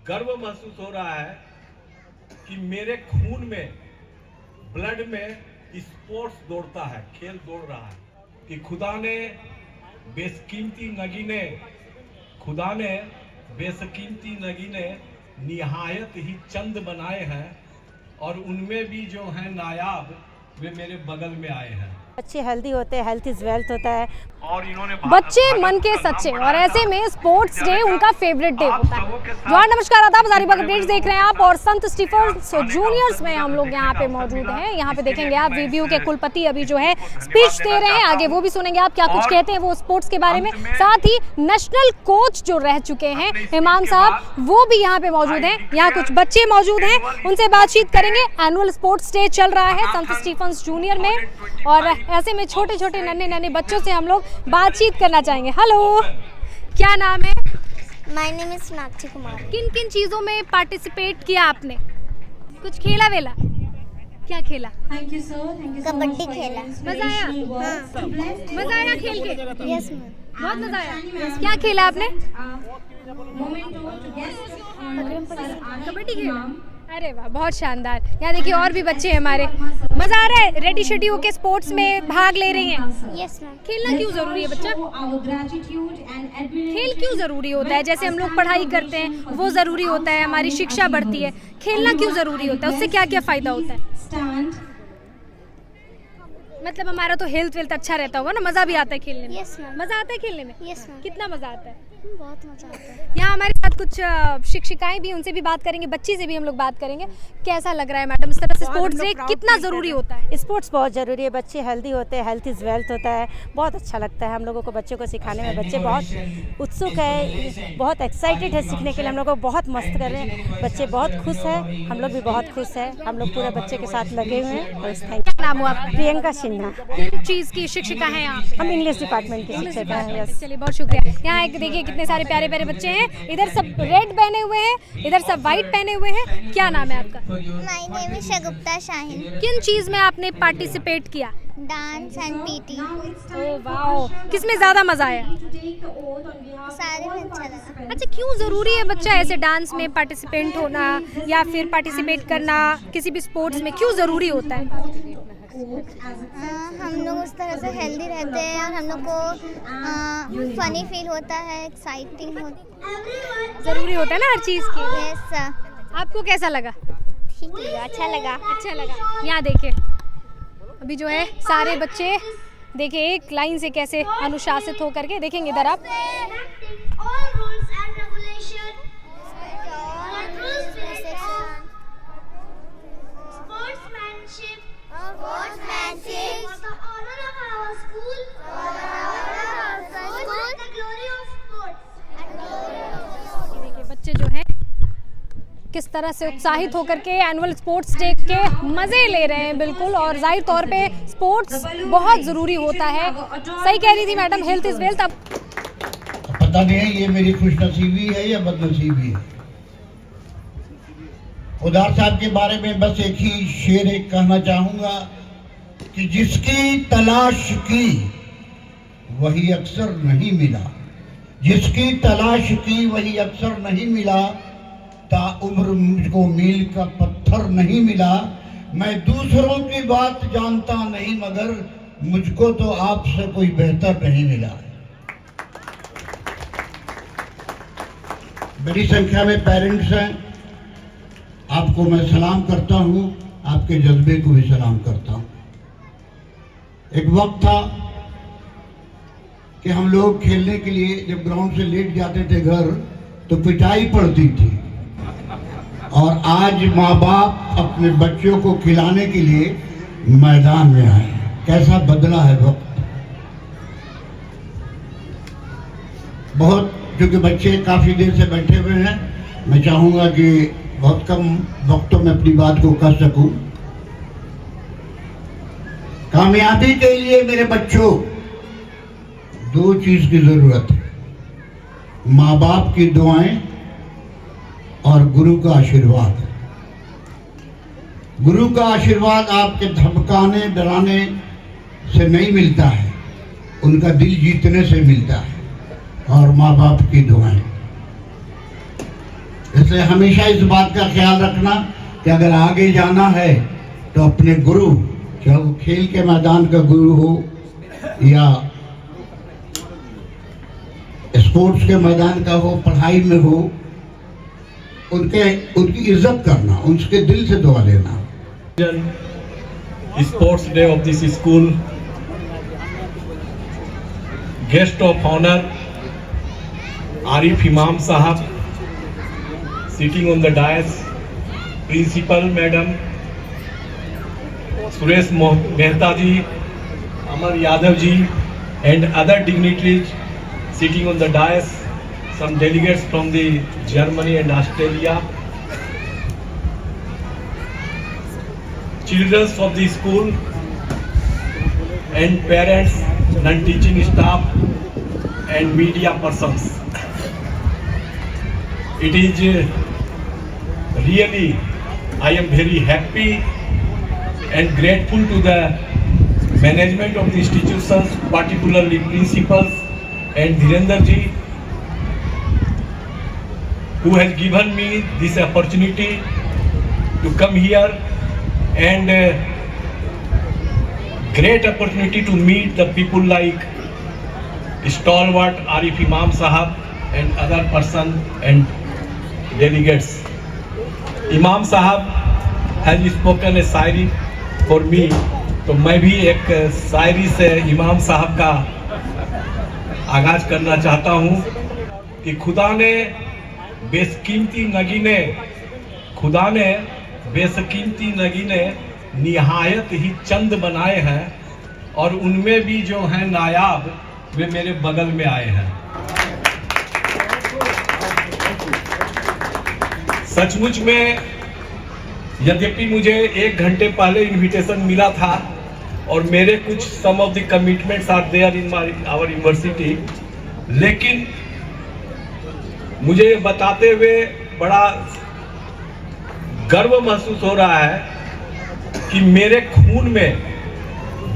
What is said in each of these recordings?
गर्व महसूस हो रहा है कि मेरे खून में, ब्लड में स्पोर्ट्स दौड़ता है, खेल दौड़ रहा है। कि खुदा ने बेशकीमती नगीने निहायत ही चंद बनाए हैं और उनमें भी जो है नायाब वे मेरे बगल में आए हैं। बच्चे हेल्दी होते हैं, हेल्थ इज वेल्थ होता है। और इन्होंने बच्चे मन के सच्चे और ऐसे में स्पोर्ट्स डे उनका फेवरेट डे होता है। जोहार, नमस्कार, आदाब, हजारीबाग अपडेट्स देख रहे हैं आप और संत स्टीफेंस जूनियर्स में हम लोग यहाँ पे मौजूद हैं। यहाँ पे देखेंगे आप वीबीयू के कुलपति अभी जो है स्पीच दे रहे हैं, आगे वो भी सुनेंगे आप क्या कुछ कहते हैं वो स्पोर्ट्स के बारे में। साथ ही नेशनल कोच जो रह चुके हैं इमाम साहब, वो भी यहाँ पे मौजूद हैं। यहाँ कुछ बच्चे मौजूद हैं, उनसे बातचीत करेंगे। एनुअल स्पोर्ट्स डे चल रहा है संत स्टीफेंस जूनियर में और ऐसे में छोटे छोटे नन्हे बच्चों से हम लोग बातचीत करना चाहेंगे। हेलो, क्या नाम है? My name is Meenakshi Kumar. किन किन चीजों में पार्टिसिपेट किया आपने? कुछ खेला वेला? क्या खेला? कबड्डी खेला। मजा आया? हाँ। मजा आया खेल के? Yes ma'am. बहुत मजा आया। क्या खेला आपने? कबड्डी खेला। अरे वाह, बहुत शानदार। यहाँ देखिए और भी बच्चे हैं हमारे। मजा आ रहा है? रेडी शेडी होके स्पोर्ट्स में भाग ले रही हैं? Yes ma'am. खेलना क्यों जरूरी है बच्चा? खेल क्यों जरूरी होता है? जैसे हम लोग पढ़ाई करते हैं वो जरूरी होता है, हमारी शिक्षा बढ़ती है। खेलना क्यों जरूरी होता है? उससे क्या क्या फायदा होता है? मतलब हमारा तो हेल्थ वेल्थ अच्छा रहता होगा ना, मजा भी आता है खेलने में? Yes ma'am. मजा आता है खेलने में? Yes ma'am. कितना मजा आता है? बहुत मजा आता है। यहाँ हमारे साथ कुछ शिक्षिकाएं भी, उनसे भी बात करेंगे, बच्ची से भी हम लोग बात करेंगे। कैसा लग रहा है मैडम, इस तरह से स्पोर्ट्स डे कितना ज़रूरी होता है? स्पोर्ट्स बहुत ज़रूरी है। बच्चे हेल्दी होते हैं, हेल्थ इज़ वेल्थ होता है। बहुत अच्छा लगता है हम लोगों को बच्चों को सिखाने में। बच्चे बहुत उत्सुक है, बहुत एक्साइटेड है सीखने के लिए। हम लोग को बहुत मस्त कर रहे हैं, बच्चे बहुत खुश है, हम लोग भी बहुत खुश है। हम लोग पूरे बच्चे के साथ लगे हुए हैं। क्या नाम हुआ आपका? प्रियंका सिन्हा। किन चीज़ की शिक्षिका हैं आप? हम इंग्लिश डिपार्टमेंट की शिक्षक हैं। चलिए, बहुत शुक्रिया। यहाँ एक देखिए कितने सारे प्यारे प्यारे बच्चे हैं। इधर सब रेड पहने हुए हैं, इधर सब वाइट पहने हुए हैं। क्या नाम है आपका? माय नेम इज शगुफ्ता शाहीन। किन चीज़ में आपने पार्टिसिपेट किया? Dance and PT. ओह वाह, किसमें ज़्यादा मज़ा आया? सारे में अच्छा लगा। अच्छा, क्यों ज़रूरी है बच्चा ऐसे डांस में पार्टिसिपेंट होना या फिर पार्टिसिपेट करना किसी भी स्पोर्ट्स में क्यों ज़रूरी होता है? हम लोग उस तरह से हेल्दी रहते हैं और हम लोग को फनी फील होता है, एक्साइटिंग ज़रूरी होता है ना हर चीज़ की। यस। आपको कैसा लगा? ठीक लगा, अच्छा लगा। अच्छा लगा। यहाँ देखिए अभी जो है सारे बच्चे देखिए एक लाइन से कैसे अनुशासित होकर के, देखेंगे इधर आप। देखिए बच्चे जो हैं किस तरह से उत्साहित होकर के एनुअल स्पोर्ट्स डे के मज़े ले रहे हैं। बिल्कुल, और जाहिर तौर पे स्पोर्ट्स बहुत ज़रूरी होता है। सही कह रही थी मैडम, हेल्थ इज़ वेल्थ। अब पता नहीं है ये मेरी खुशनसीबी है या बदनसीबी है। उदार साहब के बारे में बस एक ही शेर कहना चाहूँगा कि जिसकी तलाश की वही अक्सर नहीं मिला, जिसकी तलाश की वही अक्सर नहीं मिला, ताउम्र मुझको मील का पत्थर नहीं मिला। मैं दूसरों की बात जानता नहीं मगर मुझको तो आपसे कोई बेहतर नहीं मिला। बड़ी संख्या में पेरेंट्स हैं, आपको मैं सलाम करता हूं, आपके जज्बे को भी सलाम करता हूं। एक वक्त था कि हम लोग खेलने के लिए जब ग्राउंड से लेट जाते थे घर तो पिटाई पड़ती थी, और आज माँ बाप अपने बच्चों को खिलाने के लिए मैदान में आए। कैसा बदला है वक्त। बहुत, क्योंकि बच्चे काफी देर से बैठे हुए हैं, मैं चाहूंगा कि बहुत कम वक्तों में अपनी बात को कह सकूं। कामयाबी के लिए मेरे बच्चों दो चीज की जरूरत है, माँ बाप की दुआएं और गुरु का आशीर्वाद। गुरु का आशीर्वाद आपके धमकाने डराने से नहीं मिलता है, उनका दिल जीतने से मिलता है और माँ बाप की दुआएं। इसलिए हमेशा इस बात का ख्याल रखना कि अगर आगे जाना है तो अपने गुरु, चाहे वो खेल के मैदान का गुरु हो या स्पोर्ट्स के मैदान का हो, पढ़ाई में हो, उनकी इज्जत करना, उनके दिल से दुआ लेना। Sports Day of this school, guest of honor Arif Imam Sahab sitting on the dais, Principal Madam Suresh Mehta ji, Amar Yadav ji, and other dignitaries sitting on the dais, some delegates from the Germany and Australia, children of the school and parents, non-teaching staff and media persons. It is really, I am very happy and grateful to the management of the institutions, particularly principals and Dhirendra ji, who has given me this opportunity to come here, and great opportunity to meet the people like stalwart Arif Imam Sahab and other person and delegates. Imam Sahab has spoken a Shayari for me, तो मैं भी एक शायरी से इमाम साहब का आगाज करना चाहता हूँ कि खुदा ने बेशकीमती नगीने निहायत ही चंद बनाए हैं, और उनमें भी जो हैं नायाब वे मेरे बगल में आए हैं। सचमुच में यद्यपि मुझे 1 घंटे पहले इनविटेशन मिला था और मेरे कुछ some of the commitments are there in our university, लेकिन मुझे ये बताते हुए बड़ा गर्व महसूस हो रहा है कि मेरे खून में,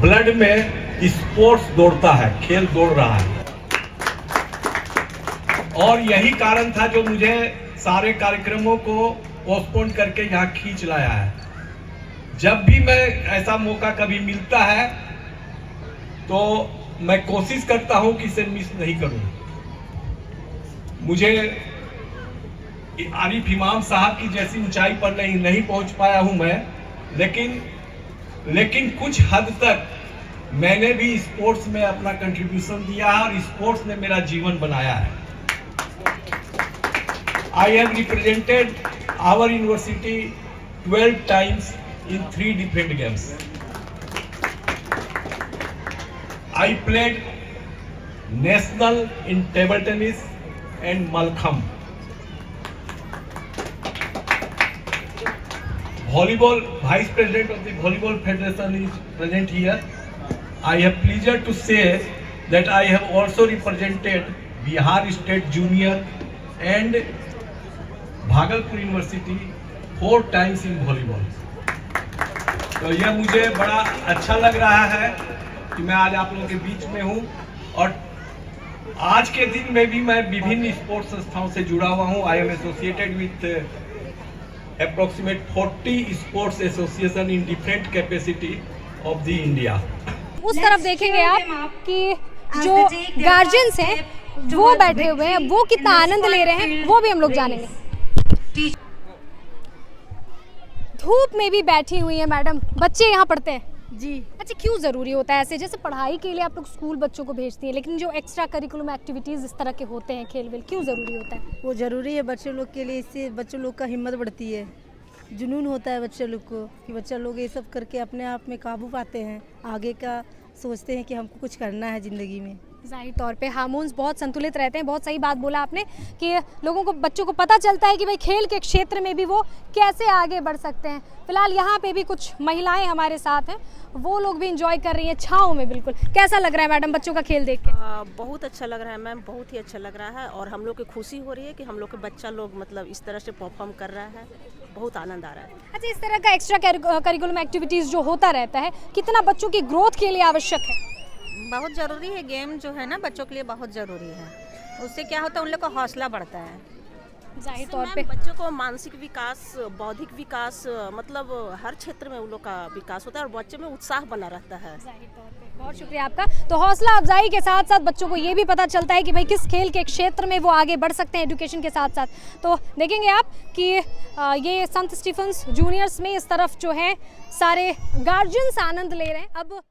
ब्लड में स्पोर्ट्स दौड़ता है, खेल दौड़ रहा है। और यही कारण था जो मुझे सारे कार्यक्रमों को पोस्टपोन करके यहाँ खींच लाया है। जब भी मैं ऐसा मौका कभी मिलता है तो मैं कोशिश करता हूँ कि इसे मिस नहीं करूँ। मुझे आरिफ इमाम साहब की जैसी ऊंचाई पर नहीं पहुंच पाया हूं मैं, लेकिन कुछ हद तक मैंने भी स्पोर्ट्स में अपना कंट्रीब्यूशन दिया है और स्पोर्ट्स ने मेरा जीवन बनाया है। I have represented our university 12 times in 3 different games. I played national in table tennis and Malkham. Volleyball, Vice President of the Volleyball Federation is present here. I have pleasure to say that I have also represented Bihar State Junior and Bhagalpur university 4 times in volleyball. तो यह मुझे बड़ा अच्छा लग रहा है कि मैं आज आप लोगों के बीच में हूँ, और आज के दिन में भी मैं विभिन्न स्पोर्ट्स संस्थाओं से जुड़ा हुआ हूँ। I am associated with approximate 40 sports association in different capacity of the India. उस तरफ देखेंगे आप कि जो गार्जियंस हैं वो बैठे हुए हैं, वो कितना आनंद ले रहे हैं वो भी हम लोग जानेंगे। धूप में भी बैठी हुई है मैडम, बच्चे यहाँ पढ़ते हैं जी। अच्छा, क्यों ज़रूरी होता है ऐसे? जैसे पढ़ाई के लिए आप लोग स्कूल बच्चों को भेजती हैं, लेकिन जो एक्स्ट्रा करिकुलम एक्टिविटीज़ इस तरह के होते हैं, खेल वेल, क्यों ज़रूरी होता है? वो ज़रूरी है बच्चों लोग के लिए, इससे बच्चों लोग का हिम्मत बढ़ती है, जुनून होता है बच्चे लोग को कि बच्चा लोग ये सब करके अपने आप में काबू पाते हैं, आगे का सोचते हैं कि हमको कुछ करना है ज़िंदगी में। जाहिर तौर पे हार्मोन्स बहुत संतुलित रहते हैं। बहुत सही बात बोला आपने कि लोगों को, बच्चों को पता चलता है कि भाई खेल के क्षेत्र में भी वो कैसे आगे बढ़ सकते हैं। फिलहाल यहाँ पे भी कुछ महिलाएं हमारे साथ हैं, वो लोग भी इंजॉय कर रही हैं छाँव में। बिल्कुल, कैसा लग रहा है मैडम बच्चों का खेल देख के? बहुत अच्छा लग रहा है मैम, बहुत ही अच्छा लग रहा है, और हम लोग की खुशी हो रही है कि हम लोग के बच्चा लोग मतलब इस तरह से परफॉर्म कर रहा है, बहुत आनंद आ रहा है। अच्छा, इस तरह का एक्स्ट्रा करिकुलम एक्टिविटीज़ जो होता रहता है, कितना बच्चों की ग्रोथ के लिए आवश्यक है? बहुत ज़रूरी है। गेम जो है ना बच्चों के लिए बहुत ज़रूरी है। उससे क्या होता है, उन लोग का हौसला बढ़ता है। जाहिर तो तौर पे बच्चों को मानसिक विकास, बौद्धिक विकास, मतलब हर क्षेत्र में उन लोग का विकास होता है और बच्चे में उत्साह बना रहता है। बहुत शुक्रिया आपका। तो हौसला अफजाई के साथ साथ बच्चों को ये भी पता चलता है कि भाई किस खेल के क्षेत्र में वो आगे बढ़ सकते हैं एजुकेशन के साथ साथ। तो देखेंगे आप कि ये सेंट स्टीफेंस जूनियर्स में इस तरफ जो है सारे गार्जियंस आनंद ले रहे हैं। अब